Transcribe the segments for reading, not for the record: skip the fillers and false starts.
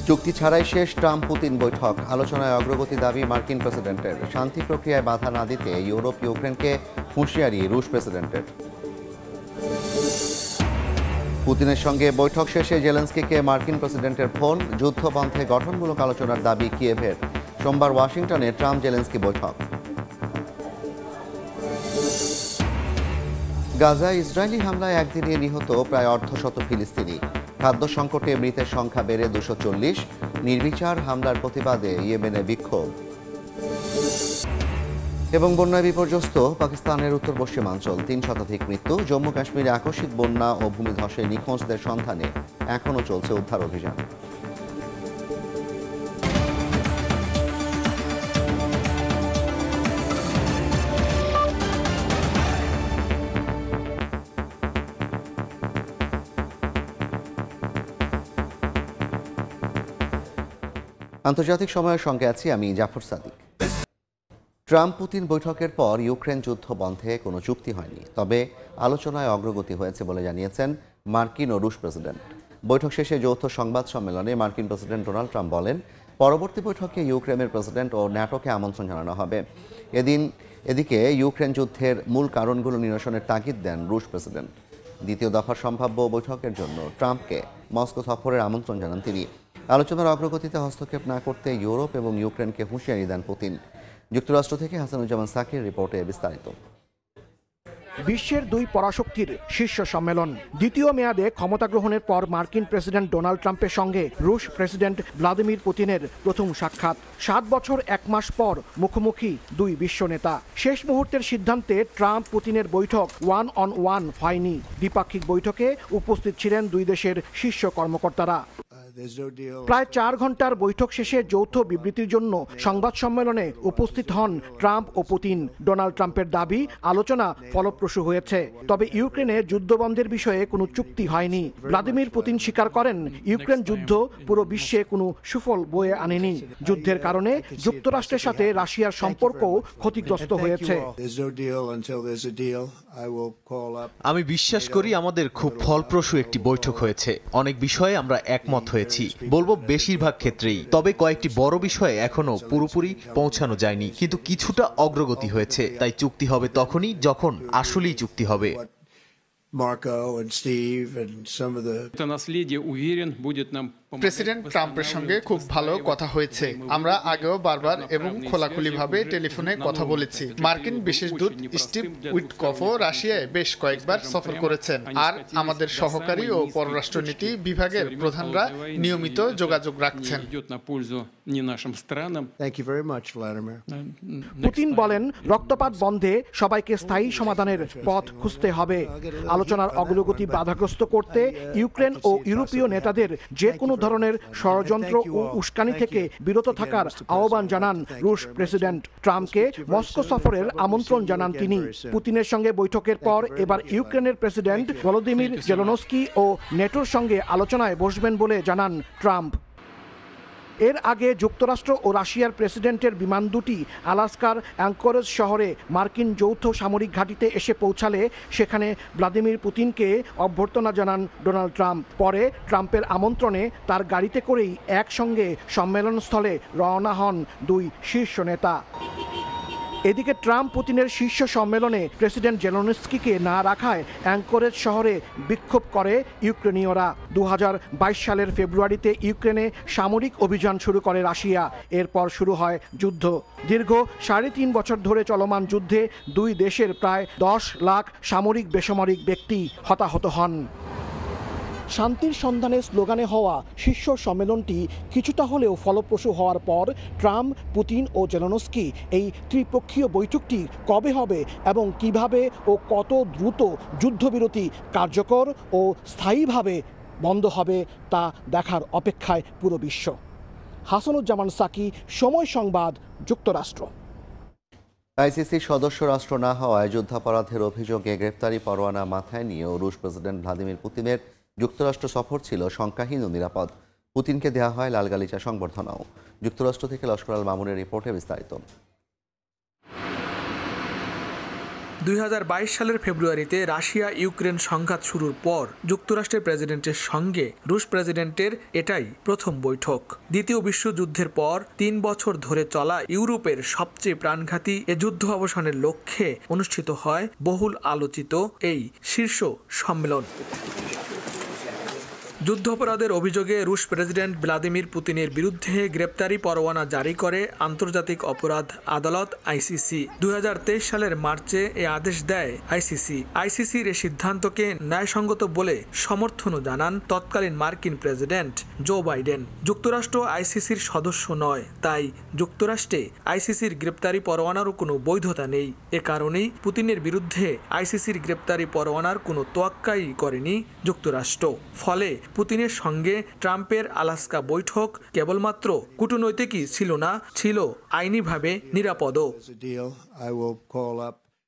চুক্তি ছাড়াই শেষ ট্রাম্প পুতিন বৈঠক, আলোচনায় অগ্রগতি দাবি মার্কিন প্রেসিডেন্টের। শান্তি প্রক্রিয়ায় বাধা না দিতে ইউরোপ ইউক্রেনকে হুঁশিয়ারি রুশ প্রেসিডেন্টের। পুতিনের সঙ্গে বৈঠক শেষে জেলেনস্কিকে মার্কিন প্রেসিডেন্টের ফোন, যুদ্ধ বন্ধে গঠনমূলক আলোচনার দাবি কিয়েভের। সোমবার ওয়াশিংটনে ট্রাম্প জেলেনস্কি বৈঠক। গাজায় ইসরায়েলি হামলায় একদিনে নিহত প্রায় অর্ধশত ফিলিস্তিনি। খাদ্য সংকটে মৃতের সংখ্যা বেড়ে 240। নির্বিচার হামলার প্রতিবাদে ইয়েমেনে বিক্ষোভ। এবং বন্যায় বিপর্যস্ত পাকিস্তানের উত্তর পশ্চিমাঞ্চল, 3 শতাধিক মৃত্যু। জম্মু কাশ্মীরে আকস্মিক বন্যা ও ভূমিধসে নিখোঁজদের সন্ধানে এখনও চলছে উদ্ধার অভিযান। আন্তর্জাতিক সময়ের সঙ্গে আছি আমি জাফর সাদিক। ট্রাম্প পুতিন বৈঠকের পর ইউক্রেন যুদ্ধ বন্ধে কোনো চুক্তি হয়নি, তবে আলোচনায় অগ্রগতি হয়েছে বলে জানিয়েছেন মার্কিন ও রুশ প্রেসিডেন্ট। বৈঠক শেষে যৌথ সংবাদ সম্মেলনে মার্কিন প্রেসিডেন্ট ডোনাল্ড ট্রাম্প বলেন, পরবর্তী বৈঠকে ইউক্রেনের প্রেসিডেন্ট ও ন্যাটোকে আমন্ত্রণ জানানো হবে। এদিকে ইউক্রেন যুদ্ধের মূল কারণগুলো নিরসনের তাগিদ দেন রুশ প্রেসিডেন্ট। দ্বিতীয় দফার সম্ভাব্য বৈঠকের জন্য ট্রাম্পকে মস্কো সফরের আমন্ত্রণ জানান তিনি। আলোচনার অগ্রগতিতে হস্তক্ষেপ না করতে ইউরোপ এবং ইউক্রেনকে হুঁশিয়ারি দেন পুতিন। যুক্তরাষ্ট্র থেকে হাসানুজ্জামান সাকির রিপোর্টে বিস্তারিত। বিশ্বের দুই পরাশক্তির শীর্ষ সম্মেলন, দ্বিতীয় মেয়াদে ক্ষমতা গ্রহণের পর মার্কিন প্রেসিডেন্ট ডোনাল্ড ট্রাম্পের সঙ্গে রুশ প্রেসিডেন্ট ভ্লাদিমির পুতিনের প্রথম সাক্ষাৎ। 7 বছর 1 মাস পর মুখোমুখি দুই বিশ্ব নেতা। শেষ মুহূর্তের সিদ্ধান্তে ট্রাম্প পুতিনের বৈঠক 1-on-1 হয়নি। দ্বিপাক্ষিক বৈঠকে উপস্থিত ছিলেন দুই দেশের শীর্ষ কর্মকর্তারা। প্রায় 4 ঘন্টার বৈঠক শেষে যৌথ বিবৃতির জন্য সংবাদ সম্মেলনে উপস্থিত হন ট্রাম্প ও পুতিন। ডোনাল্ড ট্রাম্পের দাবি, আলোচনা ফলপ্রসূ হয়েছে, তবে ইউক্রেনে যুদ্ধবন্ধের বিষয়ে কোনো চুক্তি হয়নি। ভ্লাদিমির পুতিন স্বীকার করেন, ইউক্রেন যুদ্ধ পুরো বিশ্বে কোনো সুফল বয়ে আনেনি। যুদ্ধের কারণে যুক্তরাষ্ট্রের সাথে রাশিয়ার সম্পর্কও ক্ষতিগ্রস্ত হয়েছে। আমি বিশ্বাস করি আমাদের খুব ফলপ্রসূ একটি বৈঠক হয়েছে। অনেক বিষয়ে আমরা একমত হয়েছি, বলবো বেশিরভাগ ক্ষেত্রেই। তবে কয়েকটি বড় বিষয়ে এখনো পুরোপুরি পৌঁছানো যায়নি, কিন্তু কিছুটা অগ্রগতি হয়েছে। তাই চুক্তি হবে তখনই যখন আসলেই চুক্তি হবে। প্রেসিডেন্ট ট্রাম্পের সঙ্গে খুব ভালো কথা হয়েছে। আমরা আগেও বারবার এবং খোলাখুলিভাবে টেলিফোনে কথা বলেছি। মার্কিন বিশেষ দূত স্টিভ উইটকফও রাশিয়ায় বেশ কয়েকবার সফর করেছেন, আর আমাদের সহকারী ও পররাষ্ট্রনীতি বিভাগের প্রধানরা নিয়মিত যোগাযোগ রাখছেন। পুতিন বলেন, রক্তপাত বন্ধে সবাইকে স্থায়ী সমাধানের পথ খুঁজতে হবে। আলোচনার অগ্রগতি বাধাগ্রস্ত করতে ইউক্রেন ও ইউরোপীয় নেতাদের যে কোনো ধরনের ষড়যন্ত্র ও উস্কানি থেকে বিরত থাকার আহ্বান জানান রুশ প্রেসিডেন্ট। ট্রাম্পকে মস্কো সফরের আমন্ত্রণ জানান তিনি। পুতিনের সঙ্গে বৈঠকের পর এবার ইউক্রেনের প্রেসিডেন্ট ভলোদিমির জেলেনস্কি ও নেটোর সঙ্গে আলোচনায় বসবেন বলে জানান ট্রাম্প। এর আগে যুক্তরাষ্ট্র ও রাশিয়ার প্রেসিডেন্টের বিমান দুটি আলাস্কার অ্যাঙ্করেজ শহরে মার্কিন যৌথ সামরিক ঘাঁটিতে এসে পৌঁছালে সেখানে ভ্লাদিমির পুতিনকে অভ্যর্থনা জানান ডোনাল্ড ট্রাম্প। পরে ট্রাম্পের আমন্ত্রণে তার গাড়িতে করেই একসঙ্গে সম্মেলনস্থলে রওনা হন দুই শীর্ষ নেতা। এদিকে ট্রাম্প পুতিনের শীর্ষ সম্মেলনে প্রেসিডেন্ট জেলেনস্কিকে না রাখায় অ্যাঙ্করেজ শহরে বিক্ষোভ করে ইউক্রেনীয়রা। 2022 সালের ফেব্রুয়ারিতে ইউক্রেনে সামরিক অভিযান শুরু করে রাশিয়া। এরপর শুরু হয় যুদ্ধ। দীর্ঘ 3.5 বছর ধরে চলমান যুদ্ধে দুই দেশের প্রায় 10 লাখ সামরিক বেসামরিক ব্যক্তি হতাহত হন। শান্তির সন্ধানে স্লোগানে হওয়া শীর্ষ সম্মেলনটি কিছুটা হলেও ফলপ্রসূ হওয়ার পর ট্রাম্প, পুতিন ও জেলেনস্কি এই ত্রিপক্ষীয় বৈঠকটি কবে হবে এবং কিভাবে ও কত দ্রুত যুদ্ধবিরতি কার্যকর ও স্থায়ীভাবে বন্ধ হবে তা দেখার অপেক্ষায় পুরো বিশ্ব। হাসানুজ্জামান সাকি, সময় সংবাদ, যুক্তরাষ্ট্র। আইসিসির সদস্য রাষ্ট্র না হওয়ায় যুদ্ধাপরাধের অভিযোগে গ্রেপ্তারি পরোয়ানা মাথায় নিয়েও রুশ প্রেসিডেন্ট ভ্লাদিমির পুতিনের যুক্তরাষ্ট্র সফর ছিল শঙ্কাহীন ও নিরাপদ। পুতিনকে দেওয়া হয় লাল গালিচা সংবর্ধনাও। যুক্তরাষ্ট্র থেকে লস্কর আল মামুনের রিপোর্টে বিস্তারিত। 2022 সালের ফেব্রুয়ারিতে রাশিয়া ইউক্রেন সংঘাত শুরুর পর যুক্তরাষ্ট্রের প্রেসিডেন্টের সঙ্গে রুশ প্রেসিডেন্টের এটাই প্রথম বৈঠক। দ্বিতীয় বিশ্বযুদ্ধের পর 3 বছর ধরে চলা ইউরোপের সবচেয়ে প্রাণঘাতী এ যুদ্ধ অবসানের লক্ষ্যে অনুষ্ঠিত হয় বহুল আলোচিত এই শীর্ষ সম্মেলন। যুদ্ধাপরাধের অভিযোগে রুশ প্রেসিডেন্ট ভ্লাদিমির পুতিনের বিরুদ্ধে গ্রেপ্তারি পরোয়ানা জারি করে আন্তর্জাতিক অপরাধ আদালত আইসিসি। 2023 সালের মার্চে এ আদেশ দেয় আইসিসি। আইসিসির এ সিদ্ধান্তকে ন্যায়সঙ্গত বলে সমর্থনও জানান তৎকালীন মার্কিন প্রেসিডেন্ট জো বাইডেন। যুক্তরাষ্ট্র আইসিসির সদস্য নয়, তাই যুক্তরাষ্ট্রে আইসিসির গ্রেপ্তারি পরোয়ানারও কোনো বৈধতা নেই। এ কারণেই পুতিনের বিরুদ্ধে আইসিসির গ্রেপ্তারি পরোয়ানার কোনো তোয়াক্কাই করেনি যুক্তরাষ্ট্র। ফলে পুতিনের সঙ্গে ট্রাম্পের আলাস্কা বৈঠক কেবলমাত্র কূটনৈতিকই ছিল না, ছিল আইনিভাবে নিরাপদও।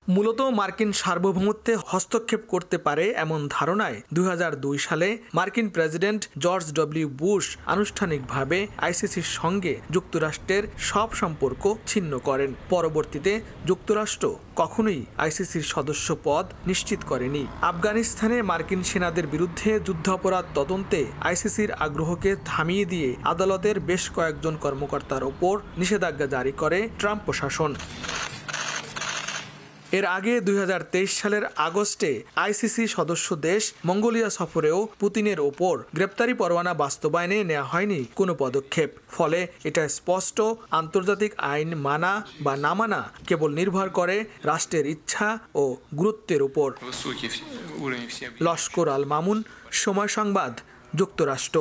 মূলত মার্কিন সার্বভৌমত্বে হস্তক্ষেপ করতে পারে এমন ধারণায় 2002 সালে মার্কিন প্রেসিডেন্ট জর্জ ডব্লিউ বুশ আনুষ্ঠানিকভাবে আইসিসির সঙ্গে যুক্তরাষ্ট্রের সব সম্পর্ক ছিন্ন করেন। পরবর্তীতে যুক্তরাষ্ট্র কখনোই আইসিসির সদস্য পদ নিশ্চিত করেনি। আফগানিস্তানে মার্কিন সেনাদের বিরুদ্ধে যুদ্ধাপরাধ তদন্তে আইসিসির আগ্রহকে থামিয়ে দিয়ে আদালতের বেশ কয়েকজন কর্মকর্তার ওপর নিষেধাজ্ঞা জারি করে ট্রাম্প প্রশাসন। এর আগে 2023 সালের আগস্টে আইসিসি সদস্য দেশ মঙ্গোলিয়া সফরেও পুতিনের ওপর গ্রেপ্তারি পরোয়ানা বাস্তবায়নে নেওয়া হয়নি কোনো পদক্ষেপ। ফলে এটা স্পষ্ট, আন্তর্জাতিক আইন মানা বা না মানা কেবল নির্ভর করে রাষ্ট্রের ইচ্ছা ও গুরুত্বের উপর। লস্কর আল মামুন, সময় সংবাদ, যুক্তরাষ্ট্র।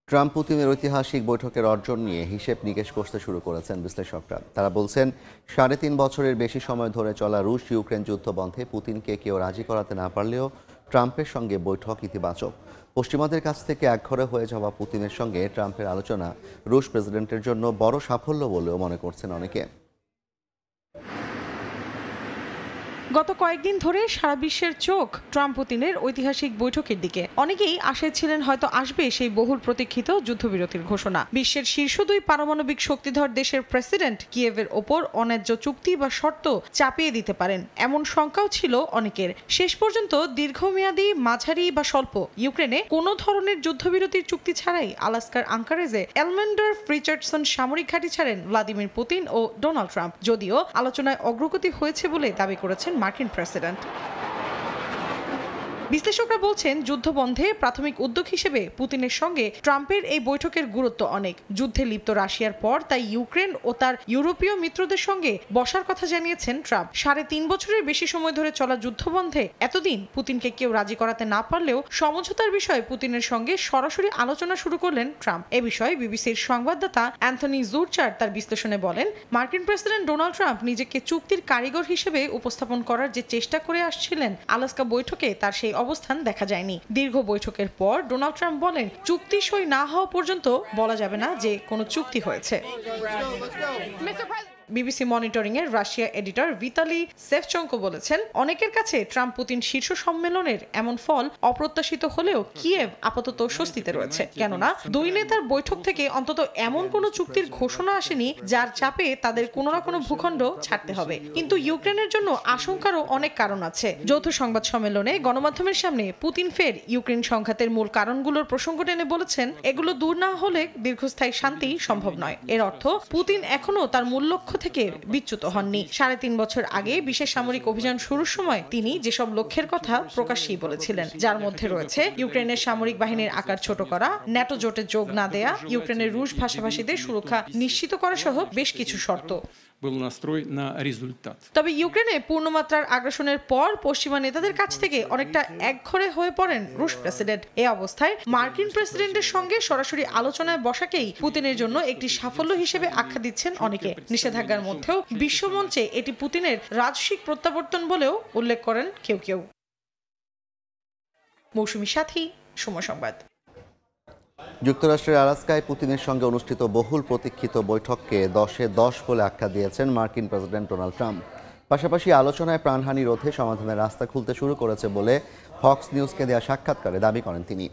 ট্রাম্প পুতিনের ঐতিহাসিক বৈঠকের অর্জন নিয়ে হিসেব নিকেশ করতে শুরু করেছেন বিশ্লেষকরা। তারা বলছেন 3.5 বছরের বেশি সময় ধরে চলা রুশ ইউক্রেন যুদ্ধ বন্ধে পুতিনকে কেউ রাজি করাতে না পারলেও ট্রাম্পের সঙ্গে বৈঠক ইতিবাচক। পশ্চিমাদের কাছ থেকে একঘরে হয়ে যাওয়া পুতিনের সঙ্গে ট্রাম্পের আলোচনা রুশ প্রেসিডেন্টের জন্য বড় সাফল্য বলেও মনে করছেন অনেকে। গত কয়েকদিন ধরে সারা বিশ্বের চোখ ট্রাম্প পুতিনের ঐতিহাসিক বৈঠকের দিকে। অনেকেই আশায় ছিলেন হয়তো আসবে সেই বহুল প্রতীক্ষিত যুদ্ধবিরতির ঘোষণা। বিশ্বের শীর্ষ 2 পারমাণবিক শক্তিধর দেশের প্রেসিডেন্ট কিয়েভের ওপর অন্যায্য চুক্তি বা শর্ত চাপিয়ে দিতে পারেন এমন শঙ্কাও ছিল অনেকের। শেষ পর্যন্ত দীর্ঘমেয়াদী, মাঝারি বা স্বল্প ইউক্রেনে কোনো ধরনের যুদ্ধবিরতির চুক্তি ছাড়াই আলাস্কার আঙ্কারেজে এলমেন্ডর্ফ রিচার্ডসন সামরিক ঘাঁটি ছাড়েন ভ্লাদিমির পুতিন ও ডোনাল্ড ট্রাম্প। যদিও আলোচনায় অগ্রগতি হয়েছে বলে দাবি করেছেন মার্কিন প্রেসিডেন্ট। বিশ্লেষকরা বলছেন যুদ্ধবন্ধে প্রাথমিক উদ্যোগ হিসেবে পুতিনের সঙ্গে ট্রাম্পের এই বৈঠকের গুরুত্ব অনেক। যুদ্ধে লিপ্ত রাশিয়ার পর তাই ইউক্রেন ও তার ইউরোপীয় মিত্রদের সঙ্গে বসার কথা জানিয়েছেন ট্রাম্প। 3.5 বছরের বেশি সময় ধরে চলা যুদ্ধবন্ধে এতদিন পুতিনকে কেউ রাজি করাতে না পারলেও সমঝোতার বিষয়ে পুতিনের সঙ্গে সরাসরি আলোচনা শুরু করলেন ট্রাম্প। এ বিষয়ে বিবিসির সংবাদদাতা অ্যান্থনি জুরচার তার বিশ্লেষণে বলেন, মার্কিন প্রেসিডেন্ট ডোনাল্ড ট্রাম্প নিজেকে চুক্তির কারিগর হিসেবে উপস্থাপন করার যে চেষ্টা করে আসছিলেন, আলাস্কা বৈঠকে তার সেই অবস্থান দেখা যায়নি। দীর্ঘ বৈঠকের পর ডোনাল্ড ট্রাম্প বলেন, চুক্তি সই না হওয়া পর্যন্ত বলা যাবে না যে কোনো চুক্তি হয়েছে। বিবিসি মনিটরিং এর রাশিয়া এডিটর ভিতালি সেভচেঙ্কো বলেছেন, অনেকের কাছে ট্রাম্প পুতিন শীর্ষ সম্মেলনের এমন ফল অপ্রত্যাশিত হলেও কিয়েভ আপাতত স্বস্তিতে রয়েছে। কেননা 2 নেতার বৈঠক থেকে অন্তত এমন কোনো চুক্তির ঘোষণা আসেনি যার চাপে তাদের কোনো না কোনো ভূখণ্ড ছাড়তে হবে। কিন্তু ইউক্রেনের জন্য আশঙ্কারও অনেক কারণ আছে। যৌথ সংবাদ সম্মেলনে গণমাধ্যমের সামনে পুতিন ফের ইউক্রেন সংঘাতের মূল কারণগুলোর প্রসঙ্গ টেনে বলেছেন, এগুলো দূর না হলে দীর্ঘস্থায়ী শান্তি সম্ভব নয়। এর অর্থ পুতিন এখনো তার মূল লক্ষ্য থেকে বিচ্যুত হননি। 3.5 বছর আগে বিশেষ সামরিক অভিযান শুরুর সময় তিনি যেসব লক্ষ্যের কথা প্রকাশ্যেই বলেছিলেন, যার মধ্যে রয়েছে ইউক্রেনের সামরিক বাহিনীর আকার ছোট করা, ন্যাটো জোটে যোগ না দেয়া, ইউক্রেনের রুশ ভাষাভাষীদের সুরক্ষা নিশ্চিত করা সহ বেশ কিছু শর্ত। তবে ইউক্রেনে পূর্ণমাত্রার আগ্রাসনের পর পশ্চিমা নেতাদের কাছ থেকে অনেকটা একঘরে হয়ে পড়েন রুশ প্রেসিডেন্ট। এই অবস্থায় মার্কিন প্রেসিডেন্টের সঙ্গে সরাসরি আলোচনায় বসাকেই পুতিনের জন্য একটি সাফল্য হিসেবে আখ্যা দিচ্ছেন অনেকে। নিষেধাজ্ঞার মধ্যেও বিশ্বমঞ্চে এটি পুতিনের রাজস্বিক প্রত্যাবর্তন বলেও উল্লেখ করেন কেউ কেউ। মৌসুমী সাথী, সময় সংবাদ। যুক্তরাষ্ট্রের আলাস্কায় পুতিনের সঙ্গে অনুষ্ঠিত বহুল প্রতীক্ষিত বৈঠককে 10-এ 10 বলে আখ্যা দিয়েছেন মার্কিন প্রেসিডেন্ট ডোনাল্ড ট্রাম্প। পাশাপাশি আলোচনায় প্রাণহানি রোধে সমাধানের রাস্তা খুলতে শুরু করেছে বলে ফক্স নিউজকে দেওয়া সাক্ষাৎকারে দাবি করেন তিনি।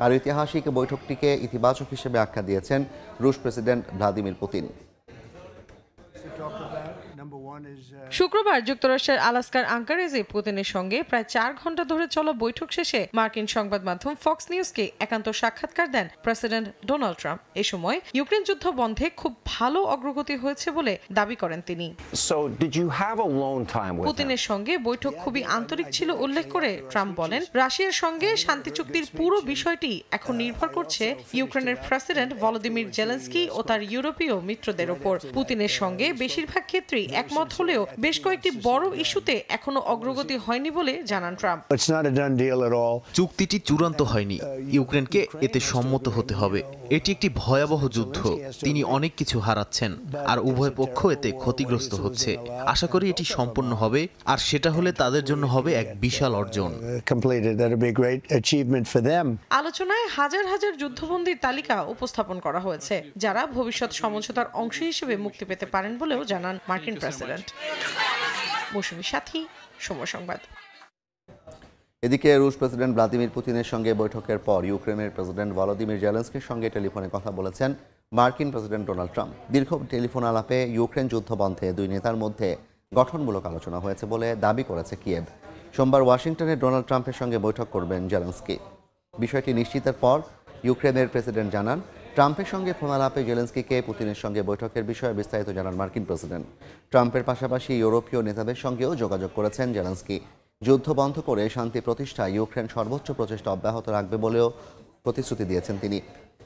আর ঐতিহাসিক বৈঠকটিকে ইতিবাচক হিসেবে আখ্যা দিয়েছেন রুশ প্রেসিডেন্ট ভ্লাদিমির পুতিন। শুক্রবার যুক্তরাষ্ট্রের আলাস্কার আঙ্কারেজে পুতিনের সঙ্গে প্রায় 4 ঘন্টা ধরে চলা বৈঠক শেষে মার্কিন সংবাদ মাধ্যম ফক্স নিউজকে একান্ত সাক্ষাৎকার দেন প্রেসিডেন্ট ডোনাল্ড ট্রাম্প। এ সময় ইউক্রেন যুদ্ধ বন্ধে খুব ভালো অগ্রগতি হয়েছে বলে দাবি করেন তিনি। পুতিনের সঙ্গে বৈঠক খুবই আন্তরিক ছিল উল্লেখ করে ট্রাম্প বলেন, রাশিয়ার সঙ্গে শান্তি চুক্তির পুরো বিষয়টি এখন নির্ভর করছে ইউক্রেনের প্রেসিডেন্ট ভলোদিমির জেলেনস্কি ও তার ইউরোপীয় মিত্রদের উপর। পুতিনের সঙ্গে বেশিরভাগ ক্ষেত্রেই একমত হলেও বেশ কয়েকটি বড় ইস্যুতে এখনো অগ্রগতি হয়নি বলে জানান ট্রাম্প। চুক্তিটি চূড়ান্ত হয়নি, ইউক্রেনকে এতে সম্মত হতে হবে। এটি একটি ভয়াবহ যুদ্ধ, তিনি অনেক কিছু হারাচ্ছেন আর উভয় পক্ষ এতে ক্ষতিগ্রস্ত হচ্ছে। আশা করি এটি সম্পন্ন হবে, আর সেটা হলে তাদের জন্য হবে এক বিশাল অর্জন। আলোচনায় হাজার হাজার যুদ্ধবন্দীর তালিকা উপস্থাপন করা হয়েছে, যারা ভবিষ্যৎ সমঝোতার অংশ হিসেবে মুক্তি পেতে পারেন বলেও জানান মার্কিন প্রেসিডেন্ট। মৌসুমী সাথী, সময় সংবাদ। এদিকে রুশ প্রেসিডেন্ট ভ্লাদিমির পুতিনের সঙ্গে বৈঠকের পর ইউক্রেনের প্রেসিডেন্ট ভলোদিমির জেলেনস্কির সঙ্গে টেলিফোনে কথা বলেছেন মার্কিন প্রেসিডেন্ট ডোনাল্ড ট্রাম্প। দীর্ঘ টেলিফোন আলাপে ইউক্রেন যুদ্ধ বন্ধে দুই নেতার মধ্যে গঠনমূলক আলোচনা হয়েছে বলে দাবি করেছে কিয়েভ। সোমবার ওয়াশিংটনে ডোনাল্ড ট্রাম্পের সঙ্গে বৈঠক করবেন জেলেনস্কি। বিষয়টি নিশ্চিতের পর ইউক্রেনের প্রেসিডেন্ট জানান, ট্রাম্পের সঙ্গে ফোন আলাপে জেলেনস্কিকে পুতিনের সঙ্গে বৈঠকের বিষয়ে বিস্তারিত জানান মার্কিন প্রেসিডেন্ট। ট্রাম্পের পাশাপাশি ইউরোপীয় নেতাদের সঙ্গেও যোগাযোগ করেছেন জেলেনস্কি। যুদ্ধ বন্ধ করে শান্তি প্রতিষ্ঠায় ইউক্রেন সর্বোচ্চ প্রচেষ্টা অব্যাহত রাখবে বলেও প্রতিশ্রুতি দিয়েছেন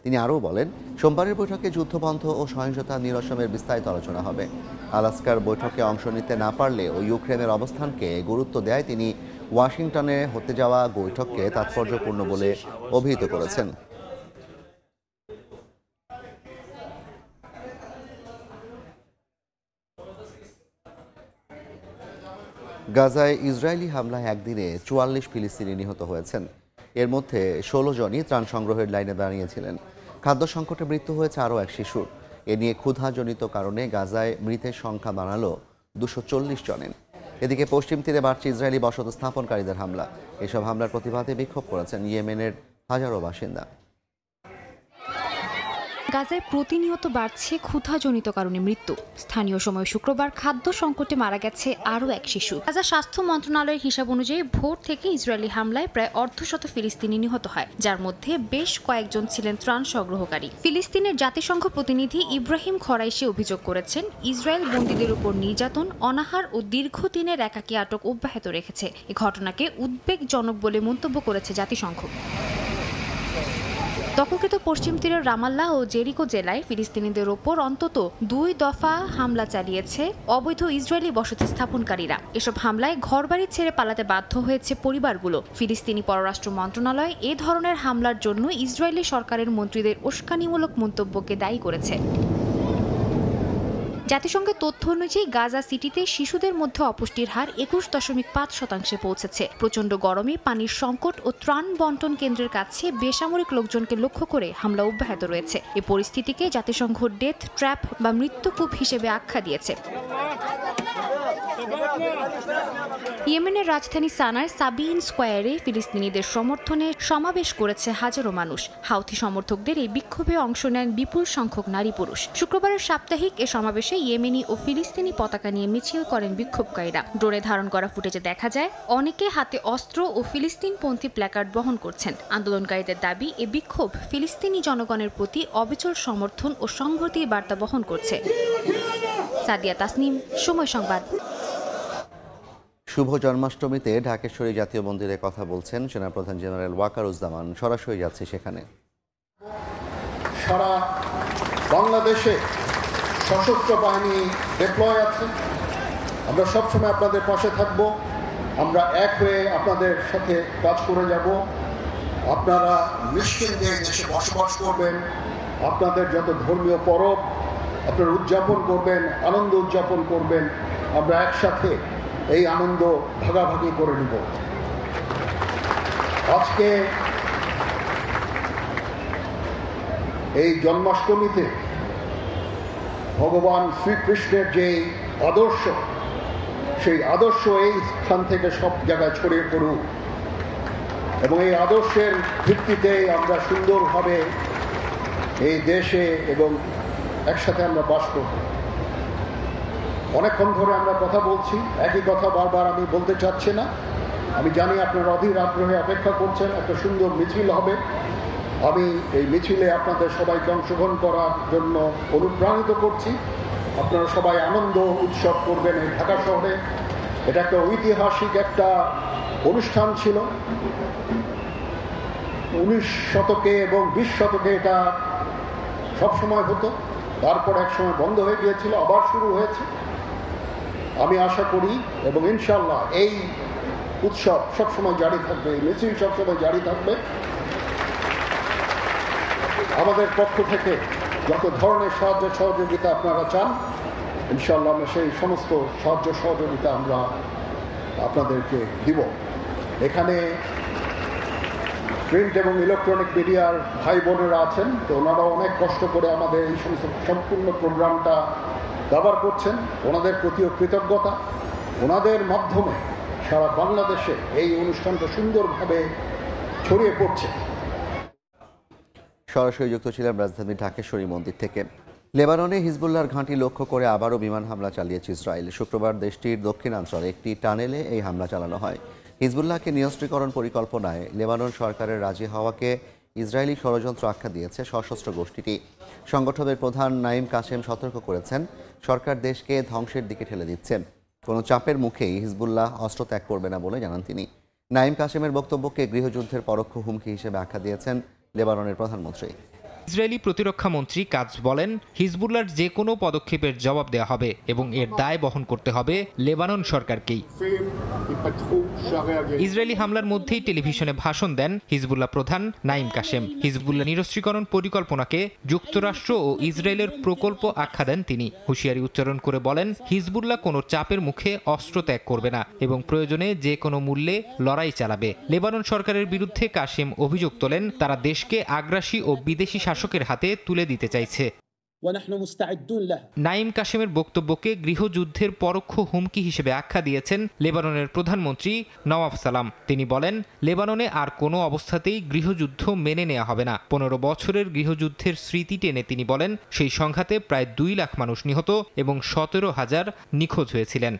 তিনি আরও বলেন, সোমবারের বৈঠকে যুদ্ধবন্ধ ও সহিংসতা নিরসনের বিস্তারিত আলোচনা হবে। আলাস্কার বৈঠকে অংশ নিতে না পারলে ও ইউক্রেনের অবস্থানকে গুরুত্ব দেয় তিনি ওয়াশিংটনে হতে যাওয়া বৈঠককে তাৎপর্যপূর্ণ বলে অভিহিত করেছেন। গাজায় ইসরায়েলি হামলায় একদিনে 44 ফিলিস্তিনি নিহত হয়েছেন। এর মধ্যে 16 জনই ত্রাণ সংগ্রহের লাইনে দাঁড়িয়েছিলেন। খাদ্য সংকটে মৃত্যু হয়েছে আরও এক শিশুর। এ নিয়ে ক্ষুধাজনিত কারণে গাজায় মৃতের সংখ্যা দাঁড়ালো 240 জনের। এদিকে পশ্চিম তীরে বাড়ছে ইসরায়েলি বসতি স্থাপনকারীদের হামলা। এসব হামলার প্রতিবাদে বিক্ষোভ করেছেন ইয়েমেনের হাজারো বাসিন্দা। গাজায় প্রতিনিয়ত বাড়ছে ক্ষুধাজনিত কারণে মৃত্যু। স্থানীয় সময় শুক্রবার খাদ্য সংকটে মারা গেছে আরও এক শিশু। গাজা স্বাস্থ্য মন্ত্রণালয়ের হিসাব অনুযায়ী ভোর থেকে ইসরায়েলি হামলায় প্রায় অর্ধশত ফিলিস্তিনি নিহত হয়, যার মধ্যে বেশ কয়েকজন ছিলেন ত্রাণ সংগ্রহকারী। ফিলিস্তিনের জাতিসংঘ প্রতিনিধি ইব্রাহিম খরাইশি অভিযোগ করেছেন, ইসরায়েল বন্দীদের উপর নির্যাতন, অনাহার ও দীর্ঘদিনের একাকী আটক অব্যাহত রেখেছে। এ ঘটনাকে উদ্বেগজনক বলে মন্তব্য করেছে জাতিসংঘ। দখলকৃত পশ্চিম তীরের রামাল্লাহ ও জেরিকো জেলায় ফিলিস্তিনিদের ওপর অন্তত 2 দফা হামলা চালিয়েছে অবৈধ ইসরায়েলি বসতি স্থাপনকারীরা। এসব হামলায় ঘরবাড়ি ছেড়ে পালাতে বাধ্য হয়েছে পরিবারগুলো। ফিলিস্তিনি পররাষ্ট্র মন্ত্রণালয় এ ধরনের হামলার জন্য ইসরায়েলি সরকারের মন্ত্রীদের উস্কানিমূলক মন্তব্যকে দায়ী করেছে। জাতিসংঘের তথ্য অনুযায়ী গাজা সিটিতে শিশুদের মধ্যে অপুষ্টির হার 21.5% পৌঁছেছে। প্রচণ্ড গরমে পানির সংকট ও ত্রাণ বন্টন কেন্দ্রের কাছে বেসামরিক লোকজনকে লক্ষ্য করে হামলা অব্যাহত রয়েছে। এ পরিস্থিতিকে জাতিসংঘ ডেথ ট্র্যাপ বা মৃত্যুকূপ হিসেবে আখ্যা দিয়েছে। ইয়েমেনের রাজধানী সানার সাবিন স্কোয়ারে ফিলিস্তিনিদের সমর্থনে সমাবেশ করেছে হাজারো মানুষ। হাউথি সমর্থকদের এই বিক্ষোভে অংশ নেন বিপুল সংখ্যক নারী পুরুষ। শুক্রবারের সাপ্তাহিক এ সমাবেশে ইয়েমেনি ও ফিলিস্তিনি পতাকা নিয়ে মিছিল করেন বিক্ষোভকারীরা। ড্রোনে ধারণ করা ফুটেজে দেখা যায় অনেকে হাতে অস্ত্র ও ফিলিস্তিনপন্থী প্ল্যাকার্ড বহন করছেন। আন্দোলনকারীদের দাবি, এ বিক্ষোভ ফিলিস্তিনি জনগণের প্রতি অবিচল সমর্থন ও সংহতির বার্তা বহন করছে। সাদিয়া তাসনিম, সময় সংবাদ। শুভ জন্মাষ্টমীতে ঢাকেশ্বরী জাতীয় মন্দিরে কথা বলছেন সেনাপ্রধান জেনারেল ওয়াকারুজ্জামান। সরাসরি যাচ্ছে সেখানে। সারা বাংলাদেশে সশস্ত্র বাহিনী ডিপ্লয় আছে। আমরা সবসময় আপনাদের পাশে থাকব। আমরা এক হয়ে আপনাদের সাথে কাজ করে যাব। আপনারা নিশ্চিন্তে দেশে বসবাস করবেন। আপনাদের যত ধর্মীয় পরব আপনারা উদযাপন করবেন, আনন্দ উদযাপন করবেন। আমরা একসাথে এই আনন্দ ভাগাভাগি করে নিব। আজকে এই জন্মাষ্টমীতে ভগবান শ্রীকৃষ্ণের যে আদর্শ, সেই আদর্শ এই স্থান থেকে সব জায়গায় ছড়িয়ে পড়ুক এবং এই আদর্শের ভিত্তিতে আমরা সুন্দরভাবে এই দেশে এবং একসাথে আমরা বাস করব। অনেকক্ষণ ধরে আমরা কথা বলছি, একই কথা বারবার আমি বলতে চাচ্ছি না। আমি জানি আপনারা অধীর আগ্রহে অপেক্ষা করছেন, একটা সুন্দর মিছিল হবে। আমি এই মিছিলে আপনাদের সবাইকে অংশগ্রহণ করার জন্য অনুপ্রাণিত করছি। আপনারা সবাই আনন্দ উৎসব করবেন এই ঢাকা শহরে। এটা একটা ঐতিহাসিক একটা অনুষ্ঠান ছিল। 19 শতকে এবং 20 শতকে এটা সবসময় হতো, তারপর একসময় বন্ধ হয়ে গিয়েছিল, আবার শুরু হয়েছে। আমি আশা করি এবং ইনশাল্লাহ এই উৎসব সবসময় জারি থাকবে, এই মিছিল সবসময় জারি থাকবে। আমাদের পক্ষ থেকে যত ধরনের সাহায্য সহযোগিতা আপনারা চান, ইনশাল্লাহ আমরা সেই সমস্ত সাহায্য সহযোগিতা আমরা আপনাদেরকে দিব। এখানে প্রিন্ট এবং ইলেকট্রনিক মিডিয়ার ভাই বোনেরা আছেন, তো ওনারা অনেক কষ্ট করে আমাদের এই সমস্ত সম্পূর্ণ প্রোগ্রামটা কভার করছেন। ওনাদের প্রতিও কৃতজ্ঞতা। ওনাদের মাধ্যমে সারা বাংলাদেশে এই অনুষ্ঠানটা সুন্দরভাবে ছড়িয়ে পড়ছে। সরাসরি যুক্ত ছিলাম রাজধানী ঢাকেশ্বরী মন্দির থেকে। লেবাননে হিজবুল্লাহর ঘাঁটি লক্ষ্য করে আবারও বিমান হামলা চালিয়েছে ইসরায়েল। শুক্রবার দেশটির দক্ষিণাঞ্চলে একটি টানেলে এই হামলা চালানো হয়। হিজবুল্লাহকে নিয়ন্ত্রীকরণ পরিকল্পনায় লেবানন সরকারের রাজি হওয়াকে ইসরায়েলি ষড়যন্ত্র আখ্যা দিয়েছে সশস্ত্র গোষ্ঠীটি। সংগঠনের প্রধান নাইম কাসেম সতর্ক করেছেন, সরকার দেশকে ধ্বংসের দিকে ঠেলে দিচ্ছে। কোনো চাপের মুখেই হিজবুল্লাহ অস্ত্র ত্যাগ করবে না বলে জানান তিনি। নাইম কাসেমের বক্তব্যকে গৃহযুদ্ধের পরোক্ষ হুমকি হিসেবে আখ্যা দিয়েছেন লেবাননের প্রধানমন্ত্রী। ইসরায়েলি প্রতিরক্ষা মন্ত্রী কাজ বলেন, হিজবুল্লাহর যে কোনো পদক্ষেপের জবাব দেওয়া হবে এবং এর দায় বহন করতে হবে লেবানন সরকারকেই। ইসরায়েলি হামলার মধ্যেই টেলিভিশনে ভাষণ দেন হিজবুল্লাহ প্রধান নাইম কাসেম। হিজবুল্লাহ নিরস্ত্রীকরণ পরিকল্পনাকে যুক্তরাষ্ট্র ও ইসরায়েলের প্রকল্প আখ্যা দেন তিনি। হুঁশিয়ারি উচ্চারণ করে বলেন, হিজবুল্লাহ কোনো চাপের মুখে অস্ত্র ত্যাগ করবে না এবং প্রয়োজনে যে কোনো মূল্যে লড়াই চালাবে। লেবানন সরকারের বিরুদ্ধে কাসেম অভিযোগ তোলেন, তারা দেশকে আগ্রাসী ও বিদেশি শাসকের হাতে তুলে দিতে চাইছে। নাইম কাসেমের বক্তব্যকে গৃহযুদ্ধের পরোক্ষ হুমকি হিসেবে আখ্যা দিয়েছেন লেবাননের প্রধানমন্ত্রী নওয়াফ সালাম। তিনি বলেন, লেবাননে আর কোনো অবস্থাতেই গৃহযুদ্ধ মেনে নেওয়া হবে না। 15 বছরের গৃহযুদ্ধের স্মৃতি টেনে তিনি বলেন, সেই সংঘাতে প্রায় 2 লাখ মানুষ নিহত এবং 17,000 নিখোঁজ হয়েছিলেন।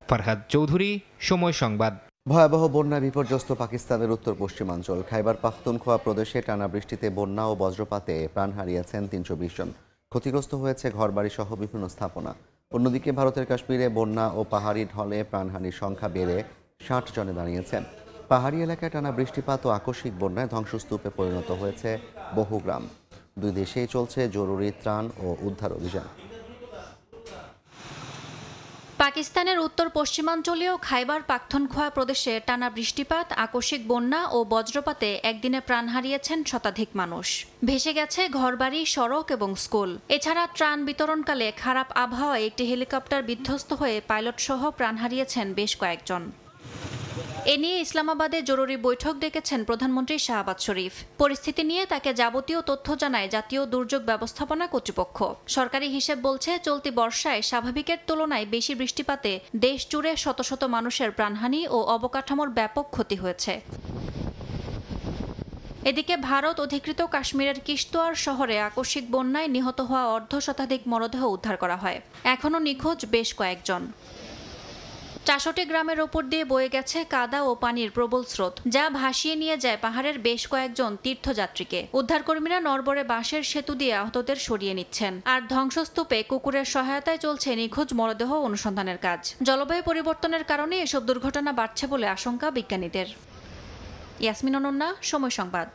ফারহাদ চৌধুরী, সময় সংবাদ। ভয়াবহ বন্যা বিপর্যস্ত পাকিস্তানের উত্তর পশ্চিমাঞ্চল। খাইবার পাখতুনখোয়া প্রদেশে টানা বৃষ্টিতে বন্যা ও বজ্রপাতে প্রাণ হারিয়েছেন 320 জন। ক্ষতিগ্রস্ত হয়েছে ঘরবাড়ি সহ বিভিন্ন স্থাপনা। অন্যদিকে ভারতের কাশ্মীরে বন্যা ও পাহাড়ি ঢলে প্রাণহানির সংখ্যা বেড়ে 60 জনে দাঁড়িয়েছে। পাহাড়ি এলাকায় টানা বৃষ্টিপাত ও আকস্মিক বন্যায় ধ্বংসস্তূপে পরিণত হয়েছে বহু গ্রাম। দুই দেশেই চলছে জরুরি ত্রাণ ও উদ্ধার অভিযান। পাকিস্তানের উত্তর পশ্চিমাঞ্চলীয় খাইবার পাখতুনখোয়া প্রদেশে টানা বৃষ্টিপাত, আকস্মিক বন্যা ও বজ্রপাতে একদিনে প্রাণ হারিয়েছেন শতাধিক মানুষ। ভেসে গেছে ঘরবাড়ি, সড়ক এবং স্কুল। এছাড়া ত্রাণ বিতরণকালে খারাপ আবহাওয়ায় একটি হেলিকপ্টার বিধ্বস্ত হয়ে পাইলট সহ প্রাণ হারিয়েছেন বেশ কয়েকজন। এ নিয়ে ইসলামাবাদে জরুরি বৈঠক ডেকেছেন প্রধানমন্ত্রী শাহবাজ শরীফ। পরিস্থিতি নিয়ে তাকে যাবতীয় তথ্য জানায় জাতীয় দুর্যোগ ব্যবস্থাপনা কর্তৃপক্ষ। সরকারি হিসেব বলছে, চলতি বর্ষায় স্বাভাবিকের তুলনায় বেশি বৃষ্টিপাতে দেশ জুড়ে শত শত মানুষের প্রাণহানি ও অবকাঠামোর ব্যাপক ক্ষতি হয়েছে। এদিকে ভারত অধিকৃত কাশ্মীরের কিশতোয়ার শহরে আকস্মিক বন্যায় নিহত হওয়া 1/2 শতাধিক মরদেহ উদ্ধার করা হয়। এখনও নিখোঁজ বেশ কয়েকজন। 400টি গ্রামের ওপর দিয়ে বয়ে গেছে কাদা ও পানির প্রবল স্রোত, যা ভাসিয়ে নিয়ে যায় পাহাড়ের বেশ কয়েকজন তীর্থযাত্রীকে। উদ্ধারকর্মীরা নড়বড়ে বাঁশের সেতু দিয়ে আহতদের সরিয়ে নিচ্ছেন। আর ধ্বংসস্তূপে কুকুরের সহায়তায় চলছে নিখোঁজ মরদেহ অনুসন্ধানের কাজ। জলবায়ু পরিবর্তনের কারণে এসব দুর্ঘটনা বাড়ছে বলে আশঙ্কা বিজ্ঞানীদের। ইয়াসমিন অনন্যা, সময় সংবাদ।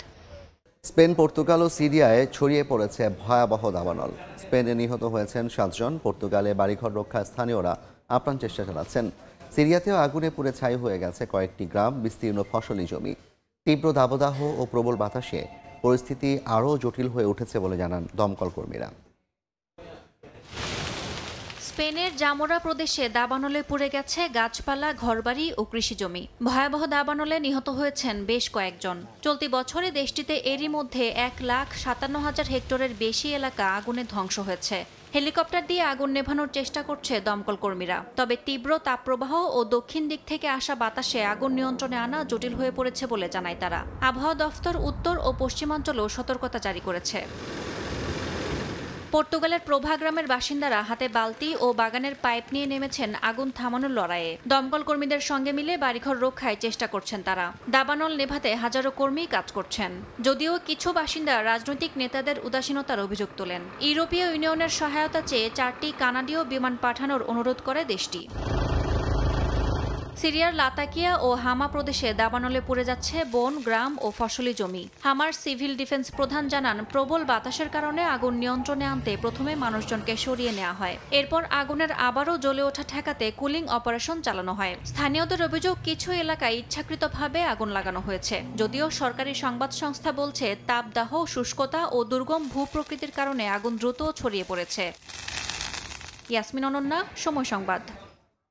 স্পেন, পর্তুগাল ও সিরিয়ায় ছড়িয়ে পড়েছে ভয়াবহ দাবানল। স্পেনে নিহত হয়েছেন 7 জন। পর্তুগালে বাড়িঘর রক্ষায় স্থানীয়রা আপ্রাণ চেষ্টা চালাচ্ছেন। সিরিয়াতেও আগুনে পুড়ে ছাই হয়ে গেছে কয়েকটি গ্রাম, বিস্তীর্ণ ফসলি জমি। তীব্র দাবদাহ ও প্রবল বাতাসে পরিস্থিতি আরও জটিল হয়ে উঠেছে বলে জানান দমকল কর্মীরা। স্পেনের জামোরা প্রদেশে দাবানলে পুড়ে গেছে গাছপালা, ঘরবাড়ি ও কৃষিজমি। ভয়াবহ দাবানলে নিহত হয়েছেন বেশ কয়েকজন। চলতি বছরে দেশটিতে এরই মধ্যে 1,57,000 হেক্টরের বেশি এলাকা আগুনে ধ্বংস হয়েছে। হেলিকপ্টার দিয়ে আগুন নেভানোর চেষ্টা করছে দমকল কর্মীরা। তবে তীব্র তাপপ্রবাহ ও দক্ষিণ দিক থেকে আসা বাতাসে আগুন নিয়ন্ত্রণে আনা জটিল হয়ে পড়েছে বলে জানায় তারা। আবহাওয়া দফতর উত্তর ও পশ্চিমাঞ্চলেও সতর্কতা জারি করেছে। পর্তুগালের প্রভা গ্রামের বাসিন্দারা হাতে বালতি ও বাগানের পাইপ নিয়ে নেমেছেন আগুন থামানোর লড়াইয়ে। দমকল কর্মীদের সঙ্গে মিলে বাড়িঘর রক্ষায় চেষ্টা করছেন তারা। দাবানল নেভাতে হাজারো কর্মী কাজ করছেন। যদিও কিছু বাসিন্দা রাজনৈতিক নেতাদের উদাসীনতার অভিযোগ তোলেন। ইউরোপীয় ইউনিয়নের সহায়তা চেয়ে 4টি কানাডীয় বিমান পাঠানোর অনুরোধ করে দেশটি। সিরিয়ার লাতাকিয়া ও হামা প্রদেশে দাবানলে পুড়ে যাচ্ছে বন, গ্রাম ও ফসলি জমি। হামার সিভিল ডিফেন্স প্রধান জানান, প্রবল বাতাসের কারণে আগুন নিয়ন্ত্রণে আনতে প্রথমে মানুষজনকে সরিয়ে নেওয়া হয়। এরপর আগুনের আবারও জ্বলে ওঠা ঠেকাতে কুলিং অপারেশন চালানো হয়। স্থানীয়দের অভিযোগ, কিছু এলাকায় ইচ্ছাকৃতভাবে আগুন লাগানো হয়েছে। যদিও সরকারি সংবাদ সংস্থা বলছে, তাপদাহ, শুষ্কতা ও দুর্গম ভূপ্রকৃতির কারণে আগুন দ্রুত ছড়িয়ে পড়েছে। ইয়াসমিন অনন্যা, সময় সংবাদ।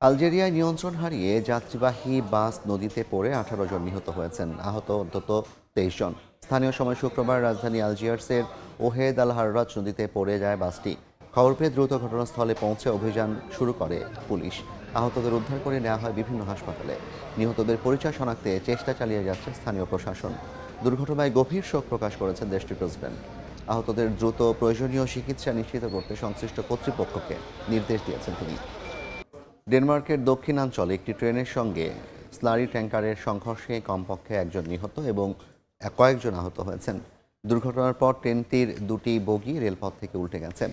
আলজেরিয়ায় নিয়ন্ত্রণ হারিয়ে যাত্রীবাহী বাস নদীতে পড়ে 18 জন নিহত হয়েছেন, আহত অন্তত 23 জন। স্থানীয় সময় শুক্রবার রাজধানী আলজিয়ার্সের ওহেদ আল হাররাজ নদীতে পড়ে যায় বাসটি। খবর পেয়ে দ্রুত ঘটনাস্থলে পৌঁছে অভিযান শুরু করে পুলিশ। আহতদের উদ্ধার করে নেওয়া হয় বিভিন্ন হাসপাতালে। নিহতদের পরিচয় শনাক্তে চেষ্টা চালিয়ে যাচ্ছে স্থানীয় প্রশাসন। দুর্ঘটনায় গভীর শোক প্রকাশ করেছেন দেশটির প্রেসিডেন্ট। আহতদের দ্রুত প্রয়োজনীয় চিকিৎসা নিশ্চিত করতে সংশ্লিষ্ট কর্তৃপক্ষকে নির্দেশ দিয়েছেন তিনি। ডেনমার্কের দক্ষিণাঞ্চলে একটি ট্রেনের সঙ্গে স্লারি ট্যাঙ্কারের সংঘর্ষে কমপক্ষে একজন নিহত এবং কয়েকজন আহত হয়েছেন। দুর্ঘটনার পর ট্রেনটির দুটি বগি রেলপথ থেকে উল্টে গেছে।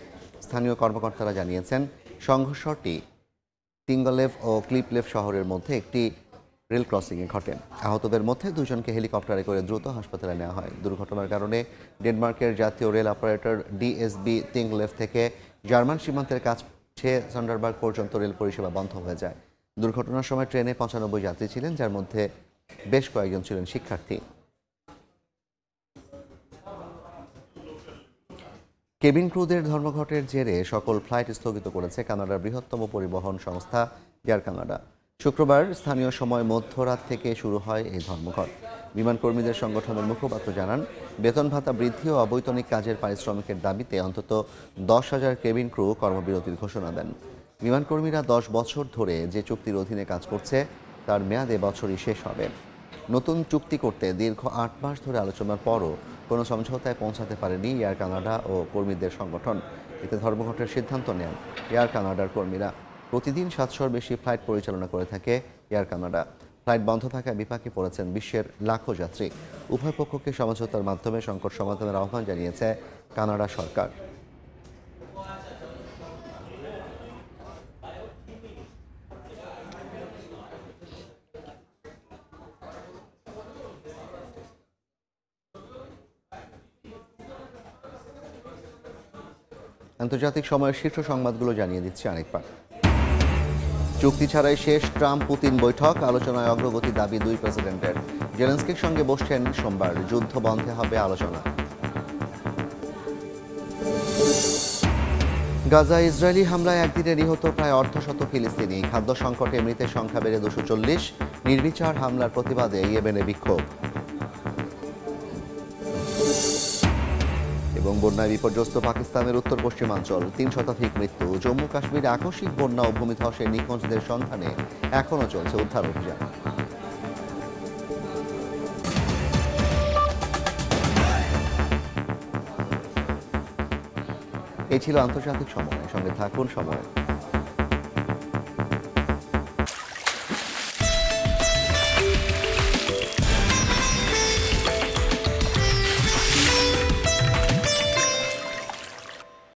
স্থানীয় কর্মকর্তারা জানিয়েছেন, সংঘর্ষটি টিঙ্গলেভ ও ক্লিপলেভ শহরের মধ্যে একটি রেল ক্রসিংয়ে ঘটে। আহতদের মধ্যে দুজনকে হেলিকপ্টারে করে দ্রুত হাসপাতালে নেওয়া হয়। দুর্ঘটনার কারণে ডেনমার্কের জাতীয় রেল অপারেটর ডিএসবি টিঙ্গলেভ থেকে জার্মান সীমান্তের কাছে সান্ডারবার্গ পর্যন্ত রেল পরিষেবা বন্ধ হয়ে যায়। দুর্ঘটনার সময় ট্রেনে 95 যাত্রী ছিলেন, যার মধ্যে বেশ কয়েকজন ছিলেন শিক্ষার্থী। কেবিন ক্রুদের ধর্মঘটের জেরে সকল ফ্লাইট স্থগিত করেছে কানাডার বৃহত্তম পরিবহন সংস্থা এয়ার কানাডা। শুক্রবার স্থানীয় সময় মধ্যরাত থেকে শুরু হয় এই ধর্মঘট। বিমান কর্মীদের সংগঠনের মুখপাত্র জানান, বেতন ভাতা বৃদ্ধি ও অবৈতনিক কাজের পারিশ্রমিকের দাবিতে অন্তত 10,000 কেবিন ক্রু কর্মবিরতির ঘোষণা দেন। বিমান কর্মীরা 10 বছর ধরে যে চুক্তির অধীনে কাজ করছে তার মেয়াদ এ বছরই শেষ হবে। নতুন চুক্তি করতে দীর্ঘ 8 মাস ধরে আলোচনার পরও কোনো সমঝোতায় পৌঁছাতে পারেনি এয়ার কানাডা ও কর্মীদের সংগঠন। এতে ধর্মঘটের সিদ্ধান্ত নেন এয়ার কানাডার কর্মীরা। প্রতিদিন 700-র বেশি ফ্লাইট পরিচালনা করে থাকে এয়ার কানাডা। ফ্লাইট বন্ধ থাকায় বিপাকে পড়েছেন বিশ্বের লাখো যাত্রী। উভয় পক্ষকে সমঝোতার মাধ্যমে সংকট সমাধানের আহ্বান জানিয়েছে কানাডা সরকার। আন্তর্জাতিক সময়ের শীর্ষ সংবাদগুলো জানিয়ে দিচ্ছি আরেকবার। চুক্তি ছাড়াই শেষ ট্রাম্প পুতিন বৈঠক, আলোচনায় অগ্রগতি দাবি দুই প্রেসিডেন্টের। জেলেনস্কির সঙ্গে বসছেন সোমবার, যুদ্ধ বন্ধে হবে আলোচনা। গাজায় ইসরায়েলি হামলায় একদিনে নিহত প্রায় 1.5 ফিলিস্তিনি। খাদ্য সংকটে মৃতের সংখ্যা বেড়ে 240। নির্বিচার হামলার প্রতিবাদে ইয়েমেনে বিক্ষোভ। এবং বন্যায় বিপর্যস্ত পাকিস্তানের উত্তর পশ্চিমাঞ্চল, 3 শতাধিক মৃত্যু। জম্মু কাশ্মীরে আকস্মিক বন্যা ও ভূমিধসে নিখোঁজদের সন্ধানে এখনও চলছে উদ্ধার অভিযান। এই ছিল আন্তর্জাতিক সময়। সঙ্গে থাকুন সময়।